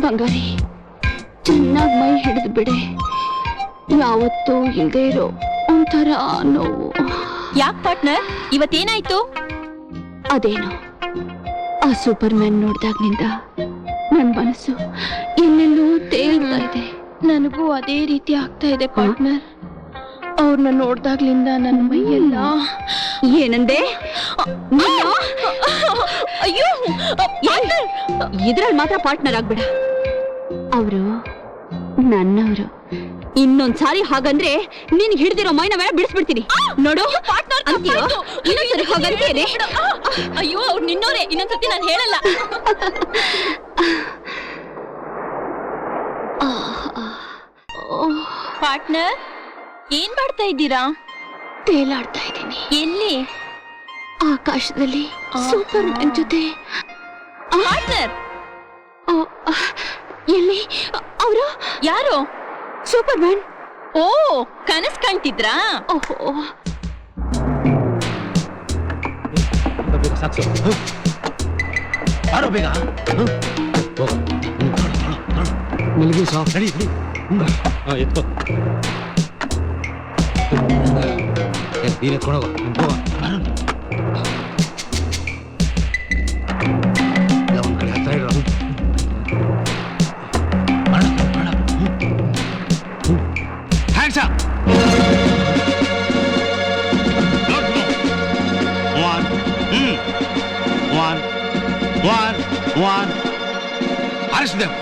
ಬಂಗಾರಿ, ಚೆನ್ನಾಗಿ ಮೈ ಹಿಡಿದು ಬಿಡೆ. ಯಾವತ್ತೂ ಇಲ್ದೇ ಇರೋ ಒಂಥರ ನೋವು. ಯಾಕೆ ಪಾರ್ಟ್ನರ್, ಇವತ್ತೇನಾಯ್ತು? ಅದೇನು, ಆ ಸೂಪರ್ ಮ್ಯಾನ್ ನೋಡ್ದಾಗ್ನಿಂದ ನನ್ನ ಮನಸ್ಸು ಎಲ್ಲೆಲ್ಲೂ ತೇಲ್ತಾ ಇದೆ. ನನಗೂ ಅದೇ ರೀತಿ ಆಗ್ತಾ ಇದೆ ಪಾರ್ಟ್ನರ್. ಅವ್ರನ್ನ ನೋಡ್ದಾಗ್ಲಿಂದ ನನ್ನ ಮೈಯೆಲ್ಲ. ಏನಂದೆ? ಅಯ್ಯೋ, ಇದ್ರಲ್ಲಿ ಮಾತ್ರ ಪಾರ್ಟ್ನರ್ ಆಗ್ಬೇಡ. ಅವರು ನನ್ನವರು. ಇನ್ನೊಂದ್ಸಾರಿ ಹಾಗಂದ್ರೆ ನೀನ್ ಹಿಡ್ದಿರೋ ಮೈನ ಮೇಲೆ ಬಿಡಿಸ್ಬಿಡ್ತೀನಿ ನೋಡು. ಇನ್ನೊಂದ್ಸರಿ ಹಾಗಂತೇನೆ. ಅಯ್ಯೋ, ಅವ್ರು ನಿನ್ನೋರೆ, ಇನ್ನೊಂದ್ಸತಿ ನಾನು ಹೇಳಲ್ಲ. ಪಾರ್ಟ್ನರ್, ಏನ್ ಮಾಡ್ತಾ ಇದ್ದೀರಾ? ತೇಲಾಡ್ತಾ ಇದ್ದೀನಿ. ಎಲ್ಲಿ? ಆಕಾಶದಲ್ಲಿ ಸೂಪರ್ ಮ್ಯಾನ್ ಜೊತೆ. ಪಾರ್ಟ್ನರ್, ಎಲ್ಲಿ? ಅವರು ಯಾರು? Superman. ಓ, ಕನಸ್ ಕಾಣ್ತಿದ್ರಾ? ಓಹೋ, ಬೇಗ ಮಲಗಿ ಸಾಫ್ ನಡಿ ಎತ್ಕೋ. ನೀನ್ ಎತ್ಕೊಂಡೋಗ. ಒಂದ್ ಕಡೆ ಹತ್ರ ಇರೋ. Hands up. One. Arrest them.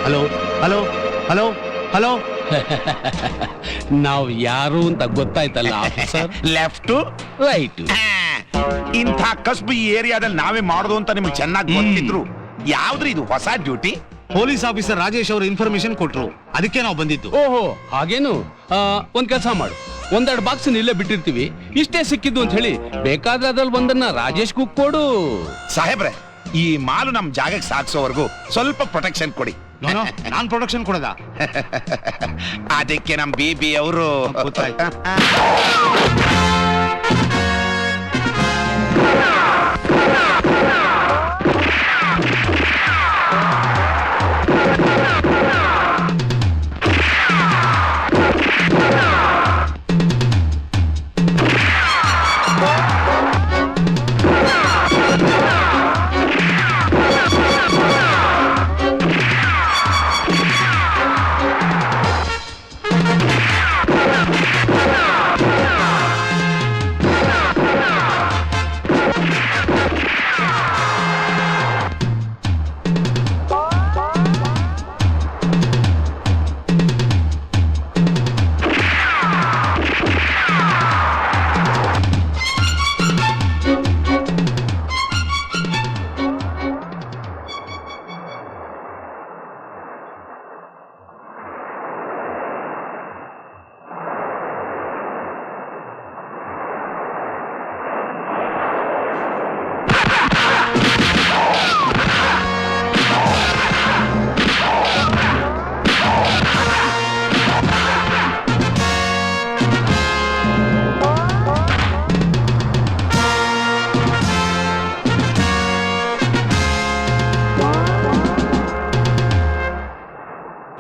Hello. ನಾವು ಯಾರು ಅಂತ ಗೊತ್ತಾಯ್ತಲ್ಲ ಆಫೀಸರ್? Left right. ಇಂಥ ಕಸ್ಬು ಈ ಏರಿಯಾದಲ್ಲಿ ನಾವೇ ಮಾಡೋದು ಅಂತ ನಿಮ್ಗೆ ಚೆನ್ನಾಗಿ ಗೊತ್ತಿದ್ರು ಯಾವ್ದ್ರಿ ಇದು ಹೊಸ ಡ್ಯೂಟಿ? ಪೊಲೀಸ್ ಆಫೀಸರ್ ರಾಜೇಶ್ ಅವರು ಇನ್ಫಾರ್ಮೇಶನ್ ಕೊಟ್ರು, ಅದಕ್ಕೆ ನಾವು ಬಂದಿದ್ದು. ಓಹೋ, ಹಾಗೇನು? ಒಂದ್ ಕೆಲಸ ಮಾಡು, ಒಂದೆರಡು ಬಾಕ್ಸ್ ಇಲ್ಲೇ ಬಿಟ್ಟಿರ್ತೀವಿ, ಇಷ್ಟೇ ಸಿಕ್ಕಿದ್ದು ಅಂತ ಹೇಳಿ ಬೇಕಾದ್ರೆ ಅದ್ರಲ್ಲಿ ಒಂದನ್ನ ರಾಜೇಶ್ ಗೂ ಕೊಡು. ಸಾಹೇಬ್ರೆ, ಈ ಮಾಲು ನಮ್ ಜಾಗಕ್ಕೆ ಸಾಗಿಸೋವರೆಗೂ ಸ್ವಲ್ಪ ಪ್ರೊಟೆಕ್ಷನ್ ಕೊಡಿ. ನಾನ್ ಪ್ರೊಟೆಕ್ಷನ್ ಕೊಡದ? ಅದಕ್ಕೆ ನಮ್ ಬಿಬಿ ಅವರು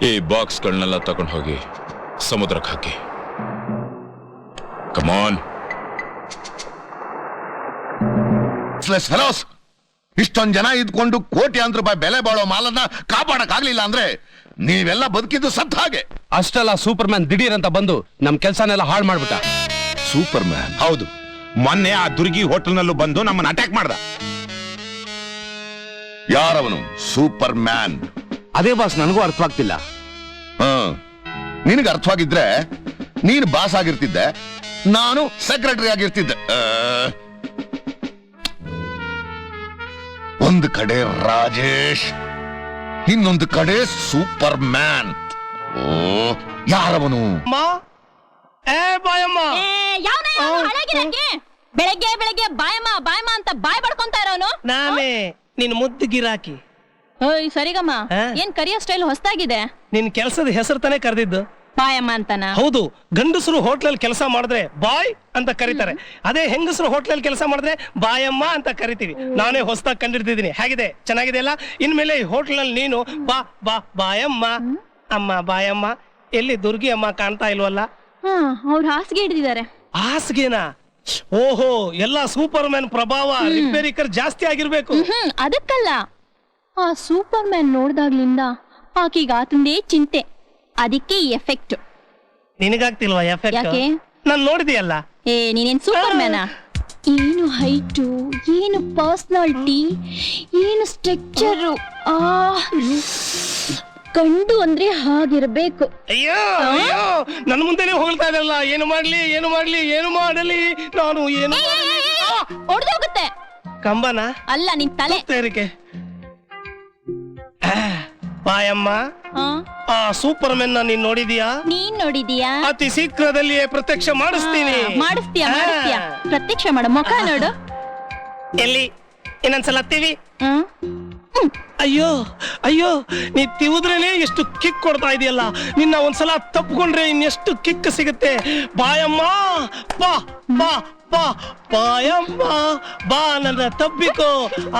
ಈ ಬಾಕ್ಸ್ಗಳನ್ನೆಲ್ಲ ತಗೊಂಡು ಹೋಗಿ ಸಮುದ್ರಕ್ಕೆ ಹಾಕಿ. ಕಮಾನ್. ಇಷ್ಟೊಂದ್ ಜನ ಇದ್ಕೊಂಡು ಕೋಟ್ಯಾಂತರ ರೂಪಾಯಿ ಬೆಲೆ ಬಾಳೋ ಮಾಲನ್ನ ಕಾಪಾಡಕ್ ಆಗ್ಲಿಲ್ಲ ಅಂದ್ರೆ ನೀವೆಲ್ಲ ಬದುಕಿದ್ದು ಸತ್ತ ಹಾಗೆ. ಅಷ್ಟೆಲ್ಲ ಸೂಪರ್ ಮ್ಯಾನ್ ದಿಢೀರ್ ಅಂತ ಬಂದು ನಮ್ ಕೆಲ್ಸನೆಲ್ಲ ಹಾಳು ಮಾಡ್ಬಿಟ್ಟ. Superman? ಹೌದು, ಮೊನ್ನೆ ಆ ದುರ್ಗಿ ಹೋಟೆಲ್ನಲ್ಲೂ ಬಂದು ನಮ್ಮನ್ನ ಅಟ್ಯಾಕ್ ಮಾಡ್ದ. ಯಾರವನು ಸೂಪರ್ ಮ್ಯಾನ್? ಅದೇ ಬಾಸ್, ನನಗೂ ಅರ್ಥವಾಗ್ತಿಲ್ಲ. ನಿನಗೆ ಅರ್ಥವಾಗಿದ್ರೆ ನೀನು ಬಾಸ್ ಆಗಿರ್ತಿದ್ದೆ, ನಾನು ಸೆಕ್ರೆಟರಿ ಆಗಿರ್ತಿದ್ದೆ. ಒಂದು ಕಡೆ ರಾಜೇಶ್, ಇನ್ನೊಂದು ಕಡೆ ಸೂಪರ್ ಮ್ಯಾನ್. ಓ, ಯಾರವನು? ಬೆಳಗ್ಗೆ ಬೆಳಗ್ಗೆ ಬಾಯಮ್ಮ ಅಂತ ಬಾಯ್ ಬಡ್ಕೊಂತ ಇರೋನು ನಾನೇ, ನಿನ್ ಮುದ್ದು ಗಿರಾಕಿ. ಓಯ್ ಸರಿಗಮ್ಮ, ಏನ್ ಕರಿಯೋ ಸ್ಟೈಲ್ ಹೊಸದಾಗಿದೆ. ನಿನ್ ಕೆಲ್ಸದ ಹೆಸರು ತಾನೇ ಕರೆದಿದ್ದು. ಬಾಯಮ್ಮ ಅಂತಾನ? ಹೌದು, ಗಂಡಸರು ಹೋಟ್ಲಲ್ಲಿ ಕೆಲಸ ಮಾಡಿದ್ರೆ ಬಾಯ್ ಅಂತ ಕರೀತಾರೆ. ಅದೇ ಹೆಂಗಸರು ಹೋಟ್ಲಲ್ಲಿ ಕೆಲಸ ಮಾಡಿದ್ರೆ ಬಾಯಮ್ಮ ಅಂತ ಕರಿತೀವಿ. ನಾನೇ ಹೊಸದಾಗಿ ಕಂಡಿಡ್ತಿದ್ದೀನಿ. ಹೇಗಿದೆ? ಚೆನ್ನಾಗಿದೆ ಅಲ್ಲ? ಇನ್ಮೇಲೆ ಈ ಹೋಟ್ಲಲ್ಲಿ ನೀನು ಬಾ ಬಾ ಬಾಯಮ್ಮ, ಅಮ್ಮ ಬಾಯಮ್ಮ. ಎಲ್ಲಿ ದುರ್ಗಿ ಅಮ್ಮ ಕಾಣ್ತಾ ಇಲ್ವಲ್ಲ? ಅವ್ರು ಹಾಸಿಗೆ ಹಿಡಿದಿದ್ದಾರೆ. ಹಾಸಿಗೆನಾ? ಓಹೋ, ಎಲ್ಲ ಸೂಪರ್ ಮ್ಯಾನ್ ಪ್ರಭಾವ, ರಿಪೇರಿಕರ್ ಜಾಸ್ತಿ ಆಗಿರ್ಬೇಕು. ಅದಕ್ಕಲ್ಲ, ಆ ಸೂಪರ್ ಮ್ಯಾನ್ ನೋಡ್ದಾಗ್ಲಿಂದ ಆಕೀಗ ಆತಂದೇ ಚಿಂತೆ. ಅದಕ್ಕೆ ಈ ಎಫೆಕ್ಟ್. ನಿನಗಾಗ್ತಿಲ್ವಾ ಎಫೆಕ್ಟ್? ಯಾಕೆ? ನಾನ್ ನೋಡಿದೆಯಲ್ಲ. ನೀನೇನ್ ಸೂಪರ್ ಮ್ಯಾನಾ? ಏನು ಹೈಟು, ಏನು ಪರ್ಸನಾಲಿಟಿ, ಏನು ಸ್ಟ್ರಕ್ಚರ್. ಗಂಡು ಅಂದ್ರೆ ಹಾಗಿರ್ಬೇಕು. ಅಯ್ಯೋ ಅಯ್ಯೋ, ನನ್ನ ಮುಂದೆನೆ ಹೊಗಳ್ತಾ ಇದಲ್ಲ. ಏನು ಮಾಡ್ಲಿ ಏನು ಮಾಡ್ಲಿ ಏನು ಮಾಡಲಿ ನಾನು, ಏನು ಹೊಡೆದೋಗುತ್ತೆ. ಕಂಬನ ಅಲ್ಲ, ನಿನ್ ತಲೆ. ತೇರಿಕೆ. ಬಾಯಮ್ಮ, ಆ ಸೂಪರ್ ಮೆನ್ ನೀನ್ ನೋಡಿದೀಯಾ? ನೀನ್ ನೋಡಿದೀಯಾ? ಅತಿ ಶೀಘ್ರದಲ್ಲಿಯೇ ಪ್ರತ್ಯಕ್ಷ ಮಾಡಿಸ್ತೀನಿ. ಮಾಡಿಸ್ತೀಯ ಮಾಡಿಸ್ತೀಯ. ಪ್ರತ್ಯಕ್ಷ ಮಾಡ, ಮುಖ ನೋಡು. ಎಲ್ಲಿ? ಇನ್ನೊಂದ್ಸಲ ಹತ್ತೀವಿ. ಅಯ್ಯೋ ಅಯ್ಯೋ, ನೀ ತಿವುದ್ರೇನೆ ಎಷ್ಟು ಕಿಕ್ ಕೊಡ್ತಾ ಇದೆಯಲ್ಲ. ನಿನ್ನ ಒಂದ್ಸಲ ತಪ್ಪಿಕೊಂಡ್ರೆ ಇನ್ನೆಷ್ಟು ಕಿಕ್ ಸಿಗುತ್ತೆ. ಬಾಯಮ್ಮ ಬಾ ಬಾ ಬಾ, ಬಾಯಮ್ಮ ಬಾ, ನನ್ನ ತಬ್ಬಿಕೋ.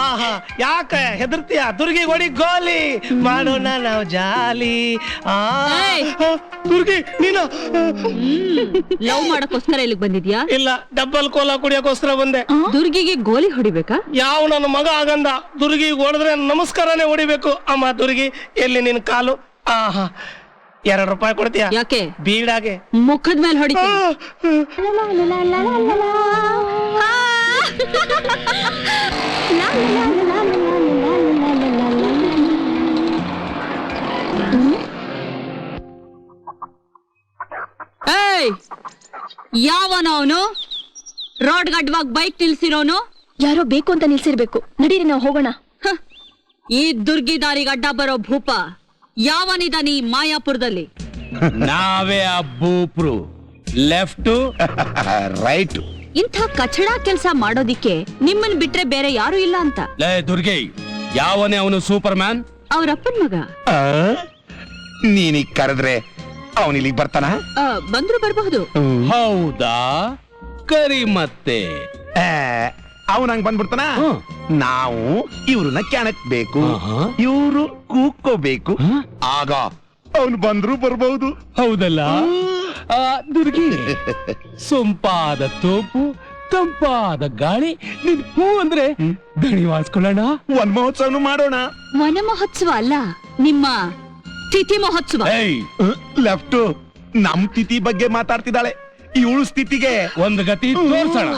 ಆಹಾ, ಯಾಕ ಹೆದರ್ತೀಯ? ದುರ್ಗಿ ಹೊಡಿ ಗೋಲಿ ಮಾಡೋಣ ನಾವು ಜಾಲಿ. ದುರ್ಗಿ ನೀನ? ಲವ್ ಮಾಡಕ್ಕೋಸ್ಕರ ಇಲ್ಲಿಗೆ ಬಂದಿದ್ಯಾ? ಇಲ್ಲ, ಡಬ್ಬಲ್ ಕೋಲಾ ಕುಡಿಯೋಕೋಸ್ಕರ ಬಂದೆ. ದುರ್ಗಿಗೆ ಗೋಲಿ ಹೊಡಿಬೇಕಾ? ಯಾವ ನನ್ನ ಮಗ ಆಗಂದ ದುರ್ಗಿ ಹೊಡೆದ್ರೆ ನಮಸ್ಕಾರನೇ ಹೊಡಿಬೇಕು. ಅಮ್ಮ ದುರ್ಗಿ, ಎಲ್ಲಿ ನಿನ್ ಕಾಲು? ಆಹಾ, 2 ರೂಪಾಯಿ ಕೊಡ್ತೀಯ? ಯಾಕೆ? ಬೀಡಾಗೆ ಮುಖದ ಮೇಲೆ ಹೊಡಿತೀನಿ. ಯಾವನ ಅವನು? ರೋಡ್ ಗಡ್ವಾಗ ಬೈಕ್ ನಿಲ್ಸಿರೋನು? ಯಾರೋ ಬೇಕು ಅಂತ ನಿಲ್ಸಿರ್ಬೇಕು. ನಡೀರಿ, ನಾವು ಹೋಗೋಣ. ಈ ದುರ್ಗಿ ದಾರಿಗೆ ಅಡ್ಡ ಬರೋ ಭೂಪ ಯಾವನಿದಾನ ಈ ಮಾಯಾಪುರದಲ್ಲಿ? ನಾವೇ ಆ ಬೂಪ್ರು. Left right. ಇಂಥ ಕಚಡ ಕೆಲಸ ಮಾಡೋದಿಕ್ಕೆ ನಿಮ್ಮನ್ ಬಿಟ್ರೆ ಬೇರೆ ಯಾರು ಇಲ್ಲ ಅಂತ. ಲೇ ದುರ್ಗೆ, ಯಾವನೇ ಅವನು ಸೂಪರ್ ಮ್ಯಾನ್? ಅವ್ರಪ್ಪನ್ ಮಗ. ನೀನೀಗ ಕರೆದ್ರೆ ಅವನಿಲ್ಲಿಗೆ ಬರ್ತಾನ? ಬಂದ್ರು ಬರಬಹುದು. ಹೌದಾ? ಕರಿ ಮತ್ತೆ. ಅವನಂಗ್ ಬಂದ್ಬಿಡ್ತಾನ. ನಾವು ಇವ್ರನ್ನ ಕೆಣಕ್ಬೇಕು, ಆಹಾ. ಇವ್ರು ಕೂಕ್ಕೋಬೇಕು. ಆಗ ಅವನು ಬಂದ್ರು ಬರ್ಬಹುದು. ಹೌದಲ್ಲ ದುರ್ಗಿ? ಸೊಂಪಾದ ತೋಪು, ತಂಪಾದ ಗಾಳಿ, ನಿನ್ ಹೂ ಅಂದ್ರೆ ದಣಿ ವಾಸ್ಕೊಳ್ಳೋಣ. ಒಂದ್ ಮಹೋತ್ಸವನು ಮಾಡೋಣ. ವನ ಮಹೋತ್ಸವ ಅಲ್ಲ, ನಿಮ್ಮ ತಿಥಿ ಮಹೋತ್ಸವ. ಲೆಫ್ಟ್, ನಮ್ ತಿಥಿ ಬಗ್ಗೆ ಮಾತಾಡ್ತಿದ್ದಾಳೆ. ಇವಳು ಸ್ಥಿತಿಗೆ ಒಂದು ಗತಿ ತೋರ್ಸೋಣ.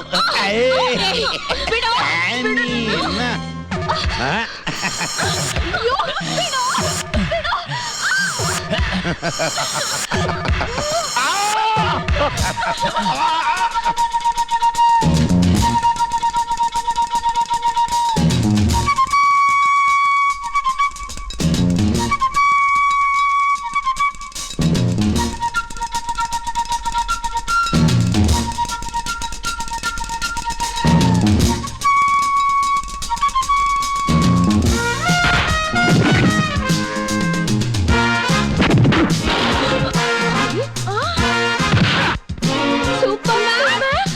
Superman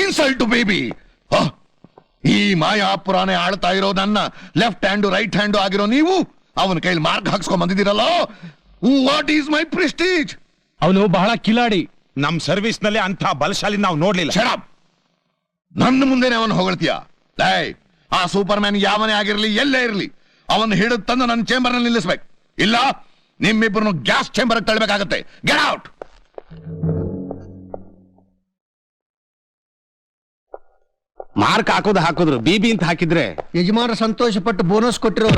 insult baby. ಈ ಮಾಯಾಪುರಾನೇ ಆಳ್ತಾ ಇರೋ ನನ್ನ ಲೆಫ್ಟ್ ಹ್ಯಾಂಡ್ ರೈಟ್ ಹ್ಯಾಂಡ್ ಆಗಿರೋ ನೀವು ಅವನ ಕೈಲಿ ಮಾರ್ಕ್ ಹಾಕ್ಸ್ಕೊಂಡ್ ಬಂದಿದ್ದೀರಲ್ಲ, ವಾಟ್ ಈಸ್ ಮೈ ಪ್ರೆಸ್ಟೀಜ್? ಅವನು ಬಹಳ ಕಿಲಾಡಿ. ನಮ್ ಸರ್ವಿಸ್ ನಲ್ಲಿ ಅಂತ ಬಲಶಾಲಿ ನಾವು ನೋಡ್ಲಿಲ್ಲ. Shut up! ನನ್ನ ಮುಂದೆನೆ ಅವನು ಹೊಗಳ್ತೀಯ? ಆ ಸೂಪರ್ ಮ್ಯಾನ್ ಯಾವನೇ ಆಗಿರ್ಲಿ, ಎಲ್ಲೇ ಇರ್ಲಿ, ಅವನ್ ಹಿಡಿದು ತಂದು ನನ್ನ ಚೇಂಬರ್ ನಲ್ಲಿ ನಿಲ್ಲಿಸ್ಬೇಕು. ಇಲ್ಲ ನಿಮ್ಮಿಬ್ಬರನ್ನು ಗ್ಯಾಸ್ ಚೇಂಬರ್ ತಳ್ಳಬೇಕಾಗತ್ತೆ. Get out! ಮಾರ್ಕ್ ಹಾಕಿದ್ರು ಬಿಬಿ ಅಂತ ಹಾಕಿದ್ರೆ ಯಜಮಾನ ಸಂತೋಷಪಟ್ಟು ಬೋನಸ್ ಕೊಟ್ಟಿರೋ